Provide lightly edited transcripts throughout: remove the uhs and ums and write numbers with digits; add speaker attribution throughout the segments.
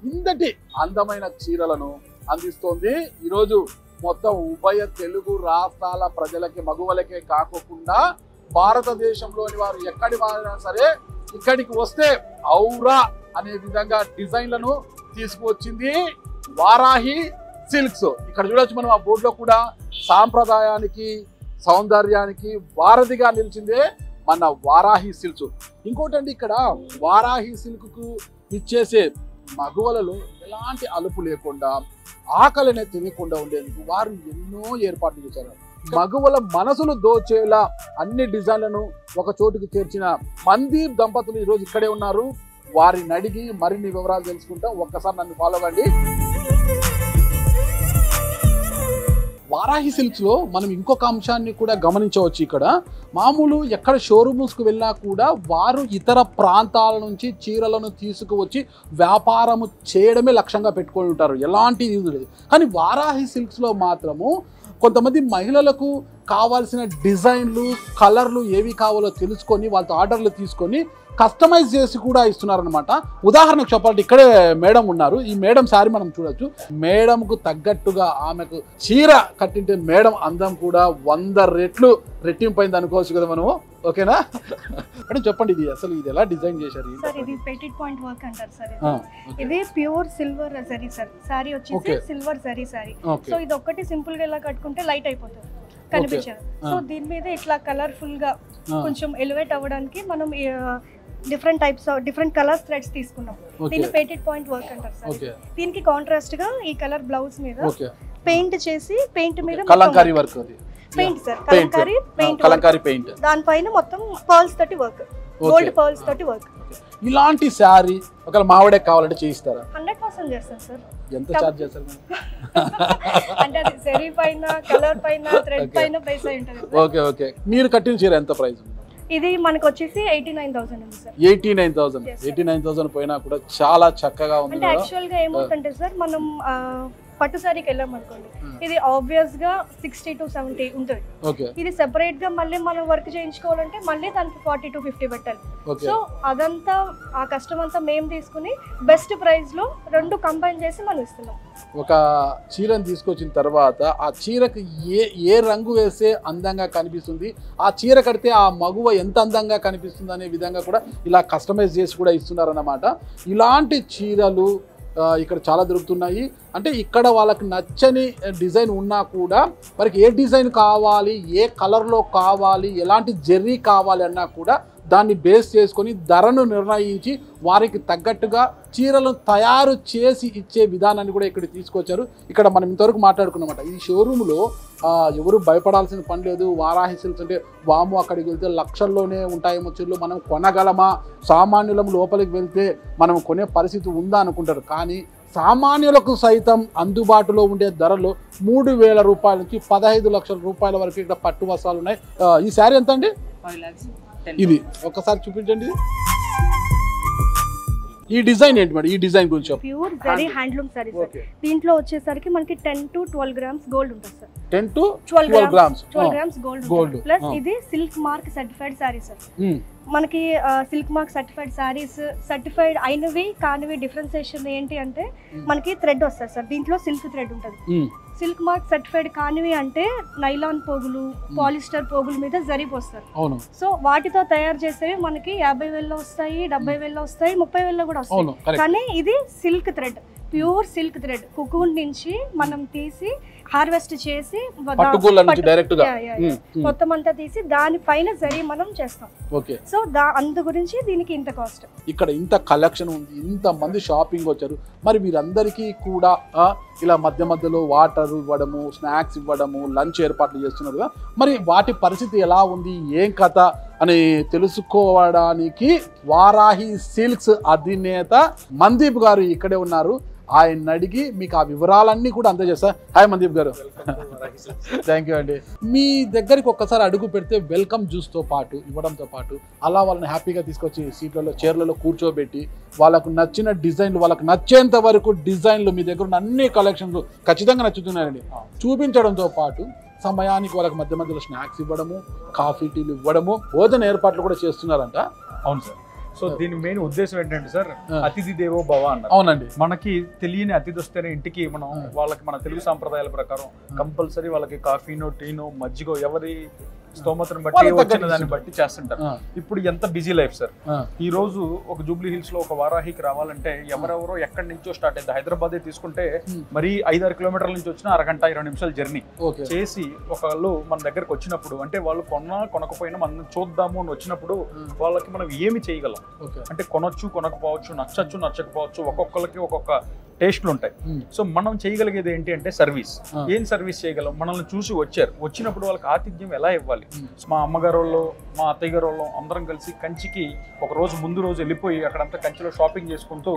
Speaker 1: ఇంతటి అందమైన చీరలను అందిస్తోంది. ఈరోజు మొత్తం ఉభయ తెలుగు రాష్ట్రాల ప్రజలకి మగువలకే కాకుండా భారతదేశంలోని వారు ఎక్కడి వారైనా సరే ఇక్కడికి వస్తే ఔరా అనే విధంగా డిజైన్లను తీసుకువచ్చింది వారాహి సిల్క్స్. ఇక్కడ చూడొచ్చు మనం ఆ బోర్డులో కూడా సాంప్రదాయానికి సౌందర్యానికి వారధిగా నిలిచిందే మన వారాహి సిల్క్స్. ఇంకోటండి, ఇక్కడ వారాహి సిల్క్ కు ఇచ్చేసే మగువలలో ఎలాంటి అలుపు లేకుండా ఆకలినే తినకుండా ఉండేందుకు వారు ఎన్నో ఏర్పాట్లు చేశారు. మగువల మనసులు దోచేలా అన్ని డిజైన్లను ఒక చోటుకి చేర్చిన మందీప్ దంపతులు ఈరోజు ఇక్కడే ఉన్నారు. వారిని అడిగి మరిన్ని వివరాలు తెలుసుకుంటాం. ఒక్కసారి నన్ను ఫాలో అవ్వండి. వారాహి సిల్క్స్ లో మనం ఇంకొక అంశాన్ని కూడా గమనించవచ్చు. ఇక్కడ మామూలు ఎక్కడ షోరూమ్స్కి వెళ్ళినా కూడా వారు ఇతర ప్రాంతాల నుంచి చీరలను తీసుకువచ్చి వ్యాపారము చేయడమే లక్ష్యంగా పెట్టుకొని ఉంటారు, ఎలాంటి యూజ్ లేదు. కానీ వారాహి సిల్క్స్లో మాత్రము కొంతమంది మహిళలకు కావాల్సిన డిజైన్లు కలర్లు ఏవి కావాలో తెలుసుకొని వాళ్ళతో ఆర్డర్లు తీసుకొని కస్టమైజ్ చేసి కూడా ఇస్తున్నారనమాట. ఉదాహరణకు చెప్పాలంటే ఇక్కడే మేడం ఉన్నారు. ఈ మేడం శారీ మనం చూడొచ్చు. మేడంకు తగ్గట్టుగా ఆమెకు చీర కట్టింటే మేడం అందం కూడా 100 రెట్లు రెట్టింపైంది అనుకోవచ్చు కదా మనము. ఓకేనా మేడం, చెప్పండి ఇది అసలు ఇది ఎలా డిజైన్ చేశారు?
Speaker 2: సార్ ఇది పెటిట్ పాయింట్ వర్క్ అంటారు సార్. ఇది pure silver zari sir. Sorry వచ్చేసి సిల్వర్ జరీ సారీ. సో ఇది ఒక్కటి సింపుల్ గా ఇలా కట్టుకుంటే లైట్ అయిపోతుంది, కనిపించదు. సో దీని మీద ఇట్లా కలర్ఫుల్ గా కొంచెం ఎలివేట్ అవ్వడానికి మనం different types different colours threads తీసుకున్నాం. దీన్ని పెటిట్ పాయింట్ వర్క్ అంటారు సార్. దీనికి కాంట్రాస్ట్ గా ఈ కలర్ బ్లౌజ్ మీద పెయింట్ చేసి పెయింట్ మీద
Speaker 1: Kalamkari work,
Speaker 2: paint sir Kalamkari paint, దానిపైన మొత్తం పర్ల్స్ తోటి వర్క్, గోల్డ్ పర్ల్స్ తోటి వర్క్.
Speaker 1: ఇలాంటి శారీ ఒకవేళ మావిడే కావాలంటే చేయిస్తారా?
Speaker 2: 100% చేస్తాం సార్.
Speaker 1: ఎంత చార్జ్ చేస్తారు?
Speaker 2: అంటే అది జరీ పైన కలర్ పైన థ్రెడ్ పైన ప్రైస్ అయి ఉంటుంది.
Speaker 1: Okay okay. మీరు కట్టిన చీర ఎంత ప్రైస్?
Speaker 2: ఇది మనకు వచ్చేసి 89,000 ఉంది సార్.
Speaker 1: 89,000 పోయినా కూడా చాలా చక్కగా ఉంది.
Speaker 2: అంటే యాక్చువల్ గా ఏమవుతుంటే సార్, మనం పట్టు సారీకి వెళ్ళాం అనుకోండి, ఇది ఆబ్వియస్ గా 60 to 70 ఉంటుంది. ఇది సెపరేట్ గా మళ్ళీ మనం వర్క్ చేయించుకోవాలంటే మళ్ళీ దానికి 40 to 50 పెట్టాలి. సో అదంతా ఆ కష్టం అంతా మేము తీసుకుని బెస్ట్ ప్రైస్ లో రెండు కంబైన్ చేసి మనం ఇస్తున్నాం.
Speaker 1: ఒక చీరను తీసుకొచ్చిన తర్వాత ఆ చీరకు ఏ రంగు వేస్తే అందంగా కనిపిస్తుంది, ఆ చీర కడితే ఆ మగువ ఎంత అందంగా కనిపిస్తుంది అనే విధంగా కూడా ఇలా కస్టమైజ్ చేసి కూడా ఇస్తున్నారన్నమాట. ఇలాంటి చీరలు ఇక్కడ చాలా దొరుకుతున్నాయి. అంటే ఇక్కడ వాళ్ళకి నచ్చని డిజైన్ ఉన్నా కూడా వారికి ఏ డిజైన్ కావాలి, ఏ కలర్లో కావాలి, ఎలాంటి జెర్రీ కావాలి అన్నా కూడా దాన్ని బేస్ చేసుకొని ధరను నిర్ణయించి వారికి తగ్గట్టుగా చీరలను తయారు చేసి ఇచ్చే విధానాన్ని కూడా ఇక్కడ తీసుకొచ్చారు. ఇక్కడ మనం ఇంతవరకు మాట్లాడుకున్నమాట. ఈ షోరూంలో ఎవరు భయపడాల్సిన పని లేదు. వారాహి సిల్క్స్ అంటే వాము అక్కడికి వెళ్తే లక్షల్లోనే ఉంటాయేమో చీరలు, మనం కొనగలమా, సామాన్యులం లోపలికి వెళ్తే మనం కొనే పరిస్థితి ఉందా అనుకుంటారు. కానీ సామాన్యులకు సైతం అందుబాటులో ఉండే ధరలు 3,000 రూపాయల నుంచి 15 లక్షల రూపాయల వరకు ఇక్కడ పట్టు వస్త్రాలు ఉన్నాయి. ఈ శారీ ఎంత అండి?
Speaker 3: 5 lakhs.
Speaker 1: ఇది ఒక్కసారి చూపించండి. ఈ డిజైన్ ఏంటి మేడం? ఈ డిజైన్ గురించి
Speaker 2: pure zari handloom sari sir. దీంట్లో వచ్చేసరికి మనకి 10 to 12 grams గోల్డ్ ఉంటుంది sir.
Speaker 1: 10 to 12 grams
Speaker 2: gold plus ఇది silk mark certified sari sir. మనకి silk mark certified saris certified అయినవి కానివి డిఫరెన్సియేషన్ ఏంటి అంటే మనకి థ్రెడ్ వస్తుంది సార్. దీంట్లో సిల్క్ థ్రెడ్ ఉంటుంది. సిల్క్ మార్క్ సర్టిఫైడ్ కానివి అంటే నైలాన్ పోగులు, పాలిస్టర్ పోగుల మీద జరీ పోస్తారు. సో వాటితో తయారు చేసేవి మనకి 50,000 వస్తాయి, 70,000 వస్తాయి, 30,000 కూడా వస్తాయి. కానీ ఇది silk thread, pure silk thread cocoon నుంచి మనం తీసి హార్వెస్ట్ చేసి మొత్తం అంతా తీసి దానిపైన జరీ మనం చేస్తాం. సో అందు గురించి దీనికి ఇంత కాస్ట్.
Speaker 1: ఇక్కడ ఇంత కలెక్షన్ ఉంది, ఇంత మంది షాపింగ్ వచ్చారు. మరి వీరందరికీ కూడా ఇలా మధ్య మధ్యలో వాటర్ ఇవ్వడము, స్నాక్స్ ఇవ్వడము, లంచ్ ఏర్పాట్లు చేస్తున్నారు. మరి వాటి పరిస్థితి ఎలా ఉంది, ఏం కథ అని తెలుసుకోవడానికి వారాహి సిల్క్స్ అధినేత మందీప్ గారు ఇక్కడే ఉన్నారు. ఆయన అడిగి మీకు ఆ వివరాలన్నీ కూడా అందజేస్తా. హాయ్ మందీప్ గారు. థ్యాంక్ యూ అండి. మీ దగ్గరికి ఒక్కసారి అడుగు పెడితే వెల్కమ్ జ్యూస్తో పాటు ఇవ్వడంతో పాటు అలా వాళ్ళని హ్యాపీగా తీసుకొచ్చి సీట్లలో చైర్లలో కూర్చోబెట్టి వాళ్ళకు నచ్చిన డిజైన్లు, వాళ్ళకు నచ్చేంత వరకు డిజైన్లు, మీ దగ్గర ఉన్న అన్ని కలెక్షన్లు ఖచ్చితంగా నచ్చుతున్నాయండి చూపించడంతో పాటు సమయానికి వాళ్ళకి మధ్య మధ్యలో స్నాక్స్ ఇవ్వడము, కాఫీ టీలు ఇవ్వడము, భోజన ఏర్పాట్లు కూడా చేస్తున్నారంట.
Speaker 4: అవును సార్.
Speaker 3: సో దీని మెయిన్ ఉద్దేశం ఏంటంటే సార్, అతిథి దేవో భవ అన్నారు.
Speaker 1: అవునండి.
Speaker 3: మనకి తెలియని అతిథి వస్తేనే ఇంటికి మనం వాళ్ళకి మన తెలుగు సాంప్రదాయాల ప్రకారం కంపల్సరీ వాళ్ళకి కాఫీనో టీనో మజ్జిగో ఎవరి స్తోమతను బట్టి వచ్చిన దాన్ని బట్టి చేస్తుంటారు. ఇప్పుడు ఎంత బిజీ లైఫ్ సార్. ఈ రోజు ఒక జూబ్లీ హిల్స్ లో ఒక వారాహికి రావాలంటే ఎవరెవరో ఎక్కడి నుంచో స్టార్ట్ అయితే హైదరాబాద్ తీసుకుంటే మరి 5-6 కిలోమీటర్ల నుంచి వచ్చిన అరగంట 20 నిమిషాలు జర్నీ చేసి ఒకళ్ళు మన దగ్గరకు వచ్చినప్పుడు, అంటే వాళ్ళు కొనకపోయినా మనం చూద్దాము అని వచ్చినప్పుడు వాళ్ళకి మనం ఏమి చేయగలం అంటే కొనొచ్చు, కొనకపోవచ్చు, నచ్చచ్చు, నచ్చకపోవచ్చు, ఒక్కొక్కరికి ఒక్కొక్క టేస్ట్లు ఉంటాయి. సో మనం చేయగలిగేది ఏంటి అంటే సర్వీస్. ఏం సర్వీస్ చేయగలం? మనల్ని చూసి వచ్చినప్పుడు వాళ్ళకి ఆతిథ్యం ఎలా ఇవ్వాలి? మా అమ్మగారు వాళ్ళు, మా అత్తయ్య గారు వాళ్ళు అందరం కలిసి కంచికి ఒక రోజు ముందు రోజు వెళ్ళిపోయి అక్కడంతా కంచిలో షాపింగ్ చేసుకుంటూ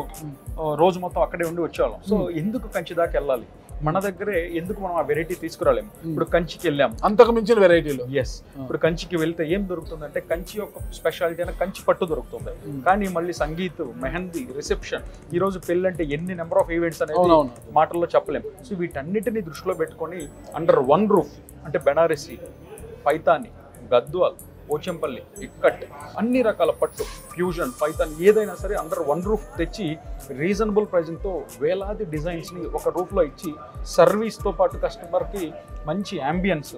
Speaker 3: రోజు మొత్తం అక్కడే ఉండి వచ్చేవాళ్ళం. సో ఎందుకు కంచి దాకా వెళ్ళాలి? మన దగ్గరే ఎందుకు మనం ఆ వెరైటీ తీసుకురాలేము? ఇప్పుడు కంచికి వెళ్ళాము,
Speaker 1: అంతకు మించిన వెరైటీలు.
Speaker 3: ఎస్, ఇప్పుడు కంచికి వెళ్తే ఏం దొరుకుతుంది అంటే కంచి యొక్క స్పెషాలిటీ అయినా కంచి పట్టు దొరుకుతుంది. కానీ మళ్ళీ సంగీత్, మెహందీ, రిసెప్షన్, ఈ రోజు పెళ్ళి అంటే ఎన్ని నెంబర్ ఆఫ్ ఈవెంట్స్ అనేది మాటల్లో చెప్పలేము. సో వీటన్నిటిని దృష్టిలో పెట్టుకొని అండర్ వన్ రూఫ్ అంటే బెనారసి, పైతాని, గద్వాల్, పోచంపల్లి, ఇక్కట్, అన్ని రకాల పట్టు, ఫ్యూజన్, పైతాన్ ఏదైనా సరే అండర్ వన్ రూఫ్ తెచ్చి రీజనబుల్ ప్రైజింగ్తో వేలాది డిజైన్స్ని ఒక రూఫ్లో ఇచ్చి సర్వీస్తో పాటు కస్టమర్కి మంచి ambience,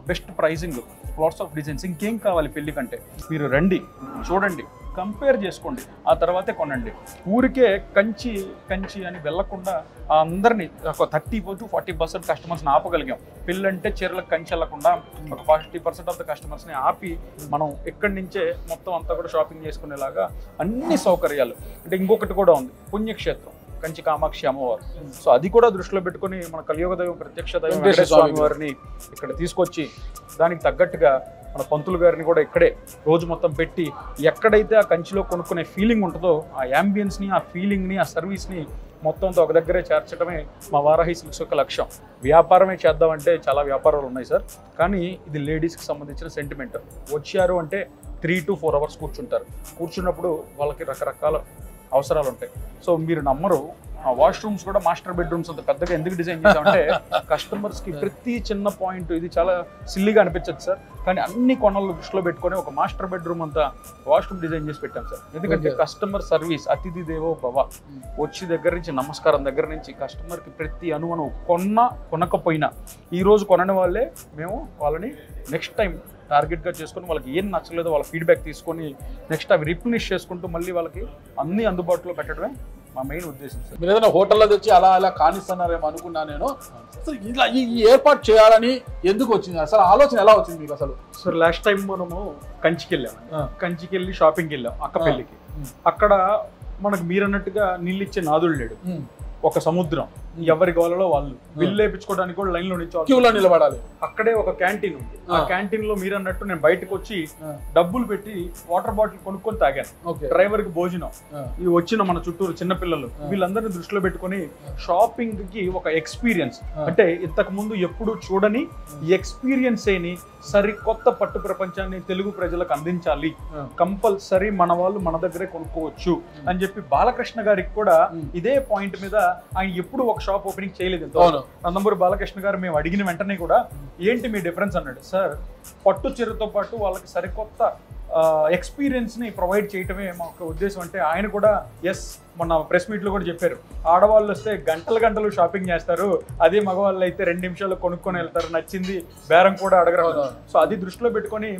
Speaker 3: best pricing, lots of designs. ఇంకేం కావాలి పెళ్లి కంటే? మీరు రండి, చూడండి, కంపేర్ చేసుకోండి, ఆ తర్వాతే కొనండి. ఊరికే కంచి కంచి అని వెళ్ళకుండా అందరినీ ఒక 30-40% కస్టమర్స్ని ఆపగలిగాం. పెళ్ళంటే చీరలకు కంచి వెళ్ళకుండా ఒక 40% ఆఫ్ ద కస్టమర్స్ని ఆపి మనం ఎక్కడి నుంచే మొత్తం అంతా కూడా షాపింగ్ చేసుకునేలాగా అన్ని సౌకర్యాలు. అంటే ఇంకొకటి కూడా ఉంది, పుణ్యక్షేత్రం కంచి కామాక్షి అమ్మవారు. సో అది కూడా దృష్టిలో పెట్టుకొని మన కలియుగ దైవం, ప్రత్యక్ష దైవం వెంకటేశ్వర స్వామి వారిని ఇక్కడ తీసుకొచ్చి దానికి తగ్గట్టుగా మన పంతులు గారిని కూడా ఇక్కడే రోజు మొత్తం పెట్టి ఎక్కడైతే ఆ కంచిలో కొనుక్కునే ఫీలింగ్ ఉంటుందో ఆ యాంబియన్స్ని, ఆ ఫీలింగ్ని, ఆ సర్వీస్ని మొత్తంతో ఒక దగ్గరే చేర్చడమే మా వారాహి సిల్క్స్ యొక్క లక్ష్యం. వ్యాపారమే చేద్దామంటే చాలా వ్యాపారాలు ఉన్నాయి సార్, కానీ ఇది లేడీస్కి సంబంధించిన సెంటిమెంట్. వచ్చారు అంటే 3 to 4 hours కూర్చుంటారు. కూర్చున్నప్పుడు వాళ్ళకి రకరకాల అవసరాలు ఉంటాయి. సో మీరు నమ్మరు, ఆ వాష్రూమ్స్ కూడా మాస్టర్ బెడ్రూమ్స్ అంత పెద్దగా ఎందుకు డిజైన్ చేసామంటే కస్టమర్స్కి ప్రతి చిన్న పాయింట్, ఇది చాలా సిల్లీగా అనిపించదు సార్, కానీ అన్ని కొనలు దృష్టిలో పెట్టుకొని ఒక మాస్టర్ బెడ్రూమ్ అంతా వాష్రూమ్ డిజైన్ చేసి పెట్టాం సార్. ఎందుకంటే కస్టమర్ సర్వీస్, అతిథి దేవో భవ. వచ్చి దగ్గర నుంచి నమస్కారం దగ్గర నుంచి కస్టమర్కి ప్రతి అనువను కొనకపోయినా ఈ రోజు కొనని వాళ్ళే మేము వాళ్ళని నెక్స్ట్ టైం టార్గెట్గా చేసుకొని వాళ్ళకి ఏం నచ్చలేదో వాళ్ళ ఫీడ్బ్యాక్ తీసుకొని నెక్స్ట్ అవి రిప్లినిష్ చేసుకుంటూ మళ్ళీ వాళ్ళకి అన్ని అందుబాటులో పెట్టడమే మా మెయిన్ ఉద్దేశం సార్.
Speaker 1: మీరు ఏదైనా హోటల్లో తెచ్చి అలా కానిస్తున్నారేమో అనుకున్నా నేను. అసలు ఇలా ఈ ఏర్పాటు చేయాలని ఎందుకు వచ్చింది? అసలు ఆలోచన ఎలా వచ్చింది మీకు అసలు?
Speaker 3: సార్ లాస్ట్ టైం మనము కంచికి వెళ్ళాము, కంచికి వెళ్ళి షాపింగ్కి వెళ్ళాం అక్క పెళ్ళికి. అక్కడ మనకు మీరన్నట్టుగా నీళ్ళు ఇచ్చే నాదుడు లేడు, ఒక సముద్రం, ఎవరి గోలలో వాళ్ళు బిల్లు వేయించుకోవడానికి కూడా లైన్ లో
Speaker 1: క్యూలో నిలబడాలి.
Speaker 3: అక్కడే ఒక క్యాంటీన్ ఉంది, ఆ క్యాంటీన్ లో మీరు అన్నట్టు నేను బయటకు వచ్చి డబ్బులు పెట్టి వాటర్ బాటిల్ కొనుక్కొని తాగాను. డ్రైవర్ కి భోజనం, ఇవి వచ్చిన మన చుట్టూరు చిన్నపిల్లలు, వీళ్ళందరినీ దృష్టిలో పెట్టుకొని షాపింగ్ కి ఒక ఎక్స్పీరియన్స్, అంటే ఇంతకు ముందు ఎప్పుడు చూడని ఎక్స్పీరియన్స్ ఏని సరికొత్త పట్టు ప్రపంచాన్ని తెలుగు ప్రజలకు అందించాలి, కంపల్సరీ మన వాళ్ళు మన దగ్గరే కొనుక్కోవచ్చు అని చెప్పి బాలకృష్ణ గారికి కూడా ఇదే పాయింట్ మీద ఆయన ఎప్పుడు ఒక షాప్ ఓపెనింగ్ చేయలేదు. నందమూరి బాలకృష్ణ గారు మేము అడిగిన వెంటనే కూడా ఏంటి మీ డిఫరెన్స్ అన్నాడు. సార్, పట్టు చీరతో పాటు వాళ్ళకి సరికొత్త ఎక్స్పీరియన్స్ని ప్రొవైడ్ చేయటమే మా ఉద్దేశం. అంటే ఆయన కూడా ఎస్, మొన్న ప్రెస్ మీట్లో కూడా చెప్పారు, ఆడవాళ్ళు వస్తే గంటలు షాపింగ్ చేస్తారు, అదే మగవాళ్ళు అయితే 2 నిమిషాలు కొనుక్కొని వెళ్తారు, నచ్చింది బేరం కూడా అడగరాదు. సో అది దృష్టిలో పెట్టుకొని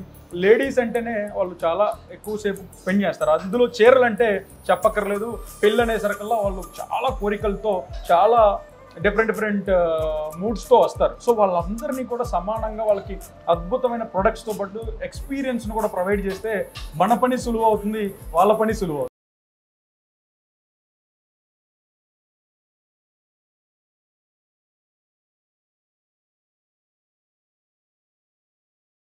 Speaker 3: లేడీస్ అంటేనే వాళ్ళు చాలా ఎక్కువసేపు స్పెండ్ చేస్తారు. అందులో చీరలు అంటే చెప్పక్కర్లేదు, పెళ్ళి అనేసరికల్లా వాళ్ళు చాలా కోరికలతో, చాలా డిఫరెంట్ మూడ్స్తో వస్తారు. సో వాళ్ళందరినీ కూడా సమానంగా వాళ్ళకి అద్భుతమైన ప్రొడక్ట్స్తో పాటు ఎక్స్పీరియన్స్ను కూడా ప్రొవైడ్ చేస్తే మన పని సులువు అవుతుంది, వాళ్ళ పని సులువు అవుతుంది.